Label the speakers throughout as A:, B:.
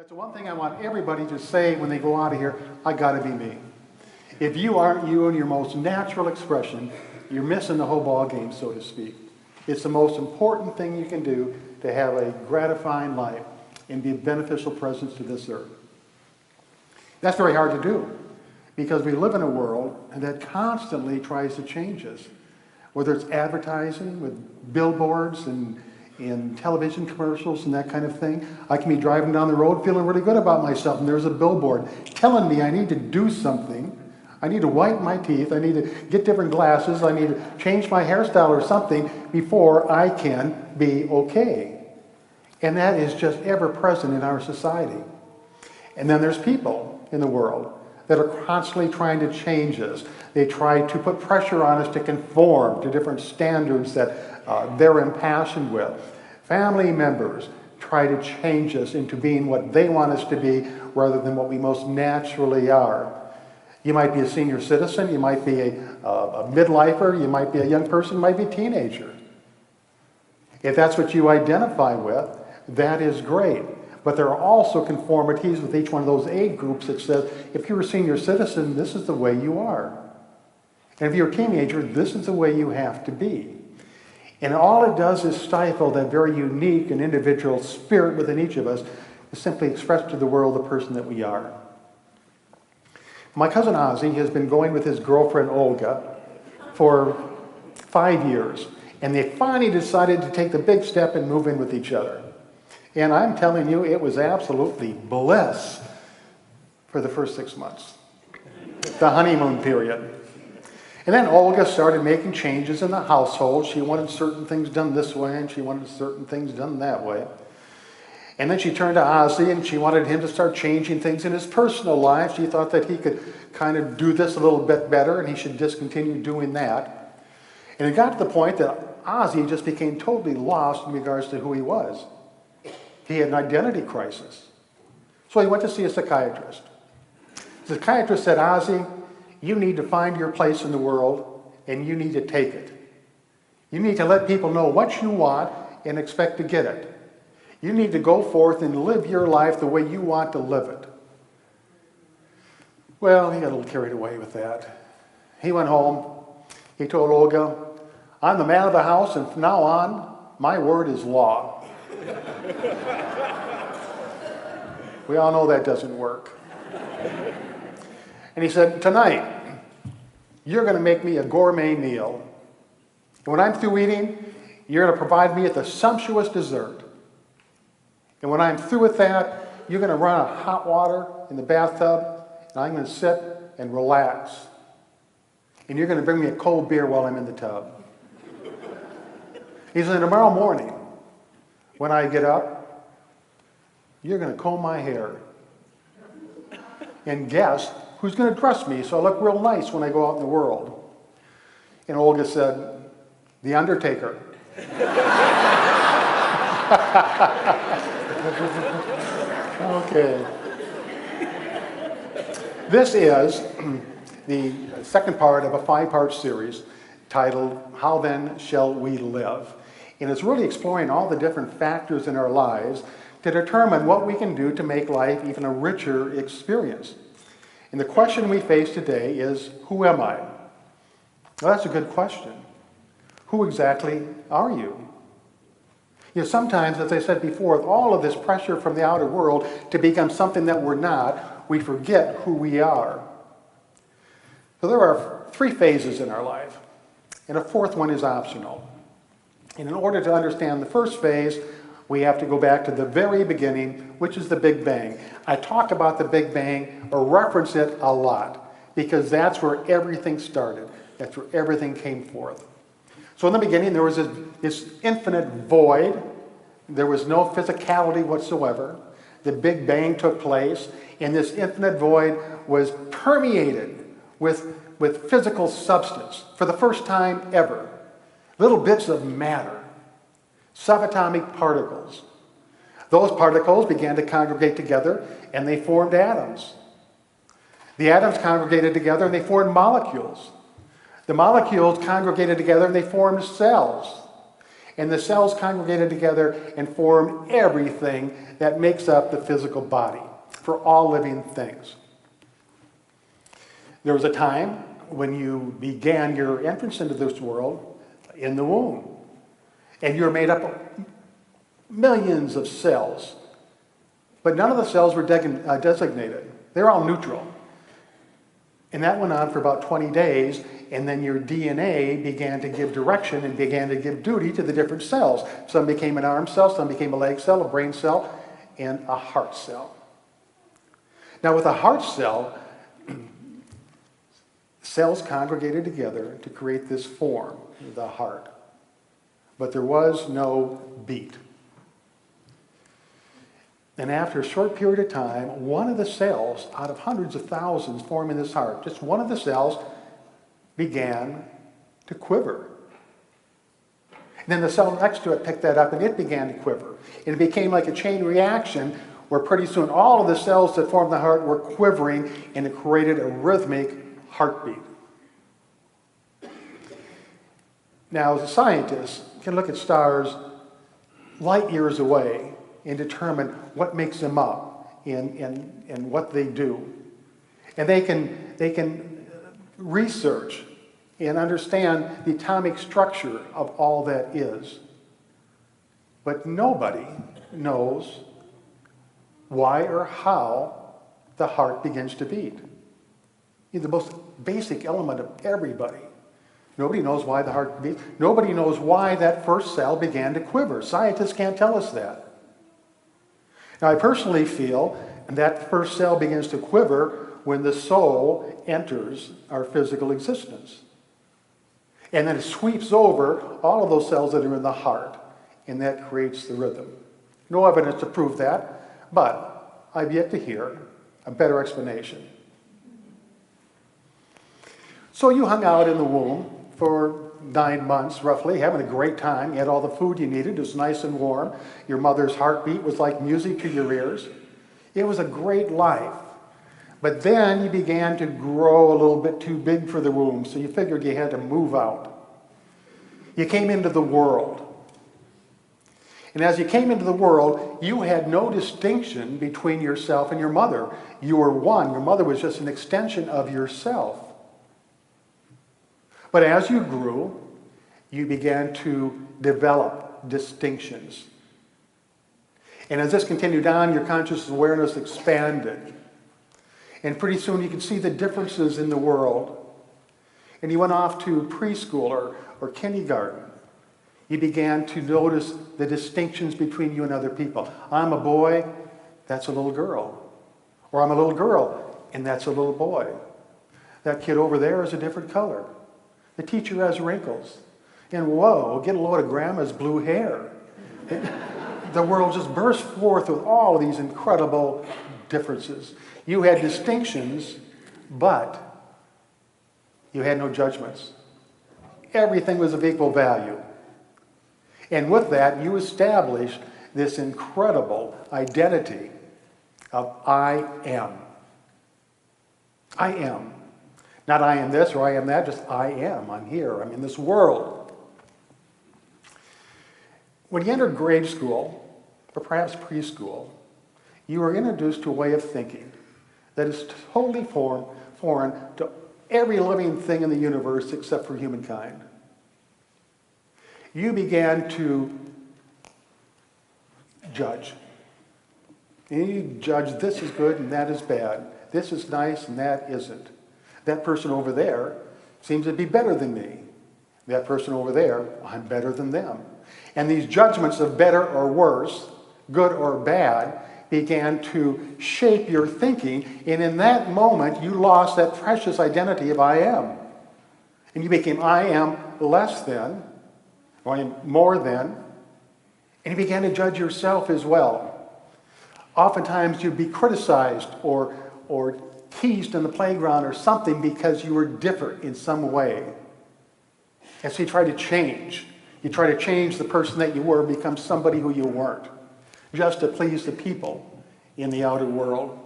A: That's the one thing I want everybody to say when they go out of here, I gotta be me. If you aren't you in your most natural expression, you're missing the whole ball game, so to speak. It's the most important thing you can do to have a gratifying life and be a beneficial presence to this earth. That's very hard to do because we live in a world that constantly tries to change us. Whether it's advertising with billboards and television commercials and that kind of thing. I can be driving down the road feeling really good about myself and there's a billboard telling me I need to do something. I need to whiten my teeth. I need to get different glasses. I need to change my hairstyle or something before I can be okay. And that is just ever present in our society. And then there's people in the world that are constantly trying to change us. They try to put pressure on us to conform to different standards that they're impassioned with. Family members try to change us into being what they want us to be rather than what we most naturally are. You might be a senior citizen, you might be a midlifer, you might be a young person, you might be a teenager. If that's what you identify with, that is great. But there are also conformities with each one of those age groups that says, if you're a senior citizen, this is the way you are. And if you're a teenager, this is the way you have to be. And all it does is stifle that very unique and individual spirit within each of us to simply express to the world the person that we are. My cousin Ozzy has been going with his girlfriend Olga for 5 years. And they finally decided to take the big step and move in with each other. And I'm telling you, it was absolutely bliss for the first 6 months. The honeymoon period. And then Olga started making changes in the household. She wanted certain things done this way, and she wanted certain things done that way. And then she turned to Ozzy, and she wanted him to start changing things in his personal life. She thought that he could kind of do this a little bit better, and he should discontinue doing that. And it got to the point that Ozzy just became totally lost in regards to who he was. He had an identity crisis. So he went to see a psychiatrist. The psychiatrist said, Ozzy, you need to find your place in the world, and you need to take it. You need to let people know what you want and expect to get it. You need to go forth and live your life the way you want to live it. Well, he got a little carried away with that. He went home. He told Olga, I'm the man of the house, and from now on, my word is law. We all know that doesn't work. And he said, tonight, you're going to make me a gourmet meal. And when I'm through eating, you're going to provide me with a sumptuous dessert. And when I'm through with that, you're going to run a hot water in the bathtub, and I'm going to sit and relax. And you're going to bring me a cold beer while I'm in the tub. He said, tomorrow morning, when I get up, you're going to comb my hair. And guess who's going to dress me so I look real nice when I go out in the world? And Olga said, the Undertaker. Okay. This is the second part of a 5-part series titled, How Then Shall We Live? And it's really exploring all the different factors in our lives to determine what we can do to make life even a richer experience. And the question we face today is, who am I? Well, that's a good question. Who exactly are you? You know, sometimes, as I said before, with all of this pressure from the outer world to become something that we're not, we forget who we are. So there are 3 phases in our life, and a 4th one is optional. And in order to understand the first phase, we have to go back to the very beginning, which is the Big Bang. I talk about the Big Bang or reference it a lot because that's where everything started. That's where everything came forth. So in the beginning, there was this infinite void. There was no physicality whatsoever. The Big Bang took place, and this infinite void was permeated with physical substance for the first time ever. Little bits of matter, subatomic particles. Those particles began to congregate together, and they formed atoms. The atoms congregated together, and they formed molecules. The molecules congregated together, and they formed cells. And the cells congregated together and form everything that makes up the physical body for all living things. There was a time when you began your entrance into this world in the womb. And you're made up of millions of cells. But none of the cells were designated. They're all neutral. And that went on for about 20 days, and then your DNA began to give direction and began to give duty to the different cells. Some became an arm cell, some became a leg cell, a brain cell, and a heart cell. Now with a heart cell, cells congregated together to create this form, the heart. But there was no beat. And after a short period of time, one of the cells, out of hundreds of thousands forming this heart, just one of the cells began to quiver. And then the cell next to it picked that up and it began to quiver. And it became like a chain reaction where pretty soon all of the cells that formed the heart were quivering, and it created a rhythmic heartbeat. Now, as a scientist, you can look at stars light years away and determine what makes them up and what they do. And they can research and understand the atomic structure of all that is. But nobody knows why or how the heart begins to beat. It's the most basic element of everybody. Nobody knows why the heart beats. Nobody knows why that first cell began to quiver. Scientists can't tell us that. Now, I personally feel that first cell begins to quiver when the soul enters our physical existence. And then it sweeps over all of those cells that are in the heart, and that creates the rhythm. No evidence to prove that, but I've yet to hear a better explanation. So you hung out in the womb for 9 months, roughly, having a great time. You had all the food you needed. It was nice and warm. Your mother's heartbeat was like music to your ears. It was a great life. But then you began to grow a little bit too big for the womb, so you figured you had to move out. You came into the world. And as you came into the world, you had no distinction between yourself and your mother. You were one. Your mother was just an extension of yourself. But as you grew, you began to develop distinctions. And as this continued on, your conscious awareness expanded. And pretty soon you could see the differences in the world. And you went off to preschool or kindergarten. You began to notice the distinctions between you and other people. I'm a boy, that's a little girl. Or I'm a little girl, and that's a little boy. That kid over there is a different color. The teacher has wrinkles. And whoa, get a load of grandma's blue hair. The world just burst forth with all of these incredible differences. You had distinctions, but you had no judgments. Everything was of equal value. And with that, you established this incredible identity of I am. I am. Not I am this or I am that, just I am. I'm here. I'm in this world. When you entered grade school, or perhaps preschool, you were introduced to a way of thinking that is totally foreign to every living thing in the universe except for humankind. You began to judge. And you judge this is good and that is bad. This is nice and that isn't. That person over there seems to be better than me. That person over there, I'm better than them. And these judgments of better or worse, good or bad, began to shape your thinking. And in that moment, you lost that precious identity of I am. And you became I am less than, or I am more than. And you began to judge yourself as well. Oftentimes, you'd be criticized or teased in the playground or something because you were different in some way. And so you try to change. You try to change the person that you were, become somebody who you weren't, just to please the people in the outer world.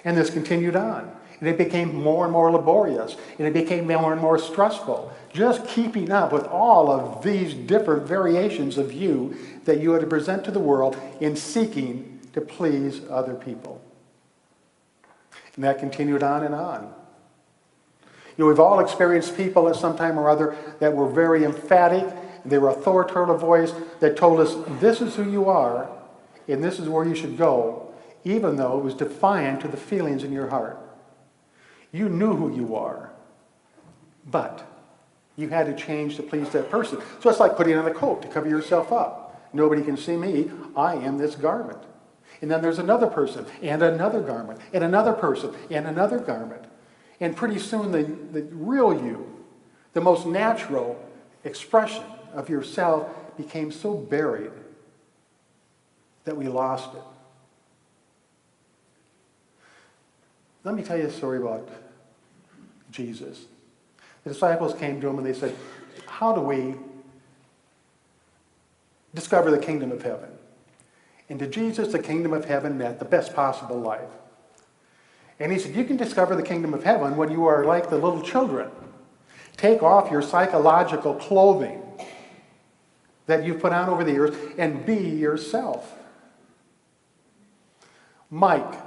A: And this continued on. And it became more and more laborious. And it became more and more stressful. Just keeping up with all of these different variations of you that you had to present to the world in seeking to please other people. And that continued on and on. You know, we've all experienced people at some time or other that were very emphatic. They were authoritative voice that told us, this is who you are, and this is where you should go, even though it was defiant to the feelings in your heart. You knew who you are, but you had to change to please that person. So it's like putting on a coat to cover yourself up. Nobody can see me. I am this garment. And then there's another person, and another garment, and another person, and another garment. And pretty soon the real you, the most natural expression of yourself became so buried that we lost it. Let me tell you a story about Jesus. The disciples came to him and they said, how do we discover the kingdom of heaven? And to Jesus, the kingdom of heaven meant the best possible life. And he said, you can discover the kingdom of heaven when you are like the little children. Take off your psychological clothing that you've put on over the years and be yourself. Mike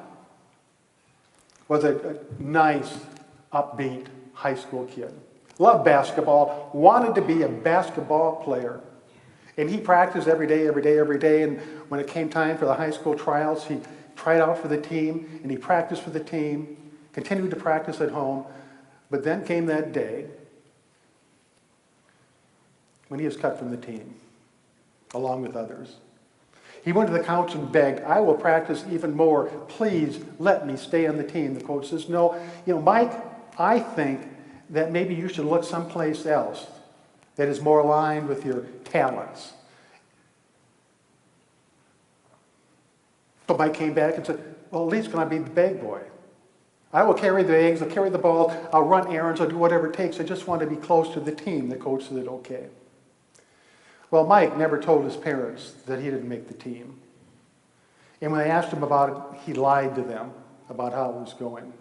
A: was a nice, upbeat high school kid. Loved basketball, wanted to be a basketball player. And he practiced every day. And when it came time for the high school trials, he tried out for the team, and he practiced for the team, continued to practice at home. But then came that day when he was cut from the team, along with others. He went to the coach and begged, I will practice even more. Please let me stay on the team. The coach says, no, Mike, I think that maybe you should look someplace else that is more aligned with your talents. So Mike came back and said, well, at least can I be the bag boy? I will carry the eggs, I'll carry the balls, I'll run errands, I'll do whatever it takes. I just want to be close to the team. The coach said, okay. Well, Mike never told his parents that he didn't make the team. And when they asked him about it, he lied to them about how it was going.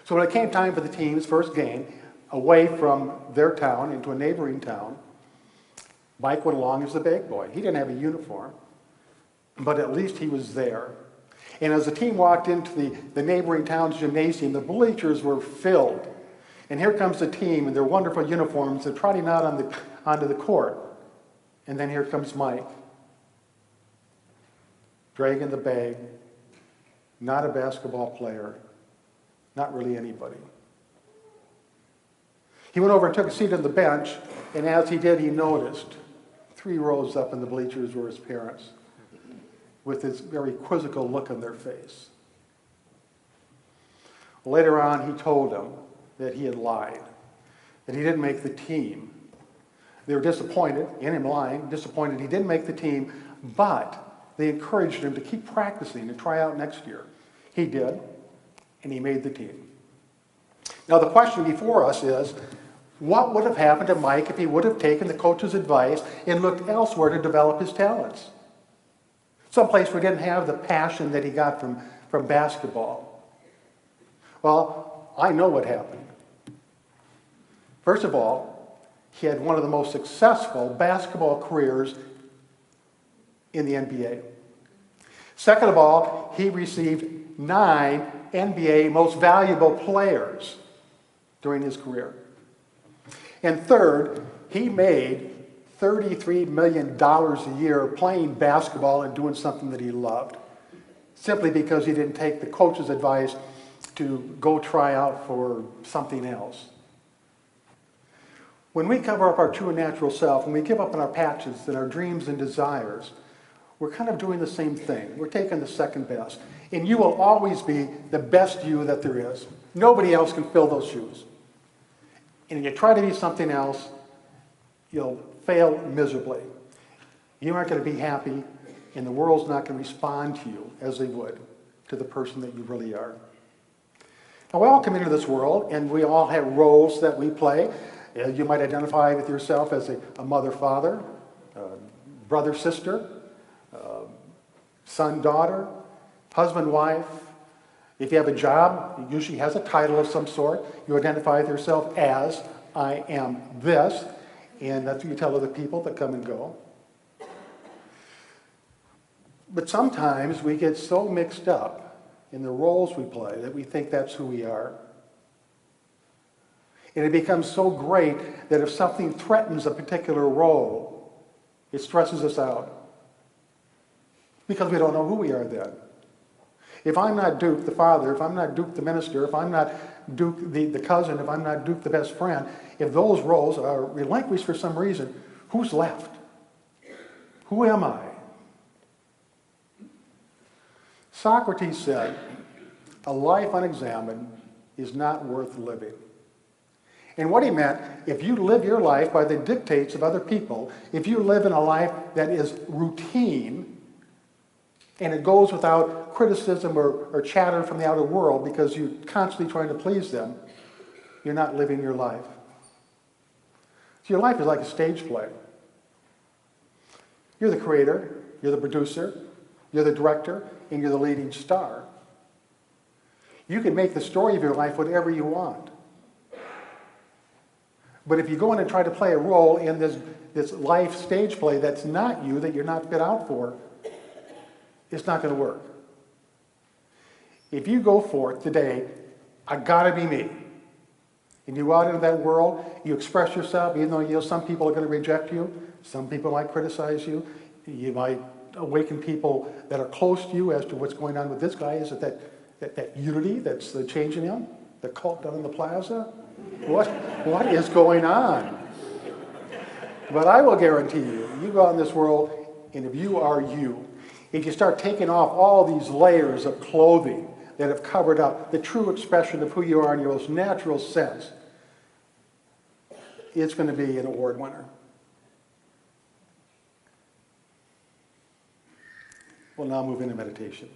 A: So when it came time for the team's first game, away from their town into a neighboring town, Mike went along as the bag boy. He didn't have a uniform, but at least he was there. And as the team walked into the neighboring town's gymnasium, the bleachers were filled. And here comes the team in their wonderful uniforms. They're trotting out onto the court. And then here comes Mike, dragging the bag, not a basketball player, not really anybody. He went over and took a seat on the bench, and as he did, he noticed 3 rows up in the bleachers were his parents, with this very quizzical look on their face. Later on, he told them that he had lied, that he didn't make the team. They were disappointed in him lying, disappointed he didn't make the team, but they encouraged him to keep practicing and try out next year. He did, and he made the team. Now the question before us is, what would have happened to Mike if he would have taken the coach's advice and looked elsewhere to develop his talents? Someplace where he didn't have the passion that he got from basketball. Well, I know what happened. First of all, he had one of the most successful basketball careers in the NBA. Second of all, he received 9 NBA Most Valuable Players during his career. And third, he made $33 million a year playing basketball and doing something that he loved, simply because he didn't take the coach's advice to go try out for something else. When we cover up our true and natural self, when we give up on our patches and our dreams and desires, we're kind of doing the same thing. We're taking the second best. And you will always be the best you that there is. Nobody else can fill those shoes. And if you try to be something else, you'll fail miserably. You aren't going to be happy, and the world's not going to respond to you as they would to the person that you really are. Now, we all come into this world, and we all have roles that we play. You might identify with yourself as a mother, father, brother, sister, son, daughter, husband, wife. If you have a job, it usually has a title of some sort. You identify yourself as, I am this, and that's what you tell other people that come and go. But sometimes we get so mixed up in the roles we play that we think that's who we are. And it becomes so great that if something threatens a particular role, it stresses us out. Because we don't know who we are then. If I'm not Duke the father, if I'm not Duke the minister, if I'm not Duke the cousin, if I'm not Duke the best friend, if those roles are relinquished for some reason, who's left? Who am I? Socrates said, a life unexamined is not worth living. And what he meant, if you live your life by the dictates of other people, if you live in a life that is routine, and it goes without criticism or chatter from the outer world because you're constantly trying to please them, you're not living your life. So your life is like a stage play. You're the creator, you're the producer, you're the director, and you're the leading star. You can make the story of your life whatever you want. But if you go in and try to play a role in this life stage play that's not you, that you're not fit out for, it's not going to work. If you go forth today, I gotta be me, and you go out into that world, you express yourself, even though some people are going to reject you, some people might criticize you, you might awaken people that are close to you as to what's going on with this guy. Is it that unity that's the change in him? The cult down in the plaza? What is going on? But I will guarantee you, you go out in this world, and if you are you, if you start taking off all these layers of clothing that have covered up the true expression of who you are in your most natural sense, it's going to be an award winner. We'll now move into meditation.